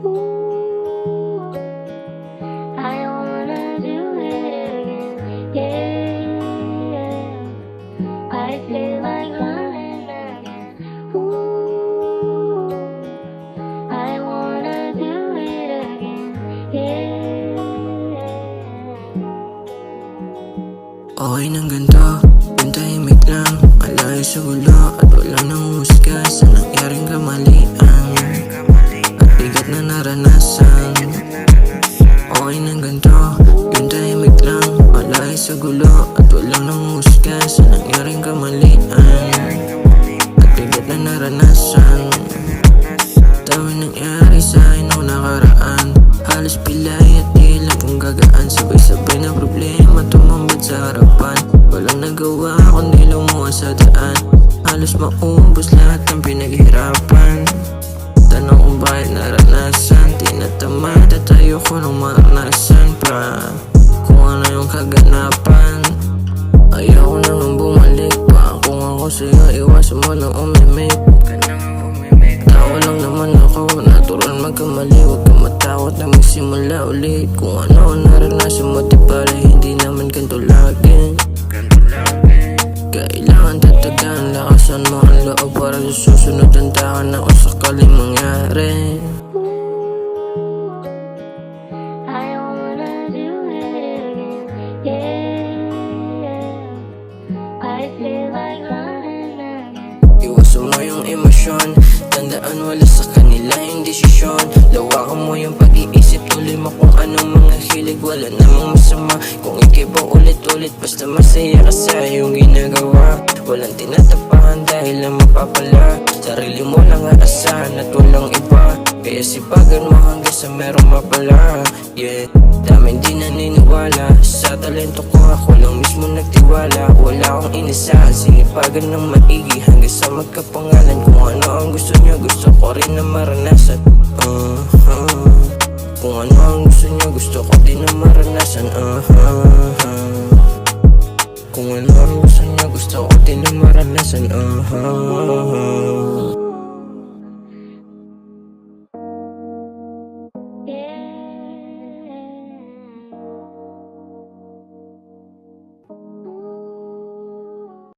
I wanna do it again, yeah. I feel like running again. I wanna do it again, yeah. Okay nang ganito, yung tahimik lang, alayo sa gulo at walang nanguhusga sa nangyaring kamalian at bigat na naranasan. Okay nang ganito, yung tahimik lang, alayo sa gulo at walang nanguhusga sa nangyaring kamalian at bigat na naranasan. Dami nangyari sa akin noong nakaraan, halos pilay at tila kung gagaan, sabay-sabay na problema tumambad sa harapan. Walang nagawa kundi lumuwas sa daan, halos mauubos lahat ng pinaghirapan. Tanong kung bakit naranasan, tinatamad at ayoko nang maranasan pa kung ano yung kaganapan. Ayoko nang bumalik pa, kung ako sa'yo iwasan mo nang umimik. Tao lang naman ako, natural magkamali, huwag kang matakot na magsimula ulit. Kung ano ang naranasan mo di para hindi naman ganito lagi. Kailangan tatagan, lakasan mo ang loob para sa susunod ang taon na kung sakaling mangyari. I wanna do it again, yeah. I feel like running again. Iwasan mo yung emosyon, tandaan wala sa kanila yung desisyon. Lawakan mo yung pag-iisip, tuloy mo kung anong mga hilig, wala namang masama kung ikiba ulit-ulit, basta masaya ka sa iyong ginagawa. Walang tinatapahan dahil lang mapapala, sarili mo lang aasahan at walang iba. Kaya sipagan mo hanggang sa merong mapala, yeah. Daming di naniniwala sa talento ko, ako lang mismo nagtiwala. Wala akong inasahan, sinipagan ng maigi hanggang sa magkapangalan. Kung ano ang gusto niyo, gusto ko rin na maranasan. Kung ano ang gusto niyo, gusto ko din na maranasan. Kung ano ang gusto niyo, gusto ko din na maranasan.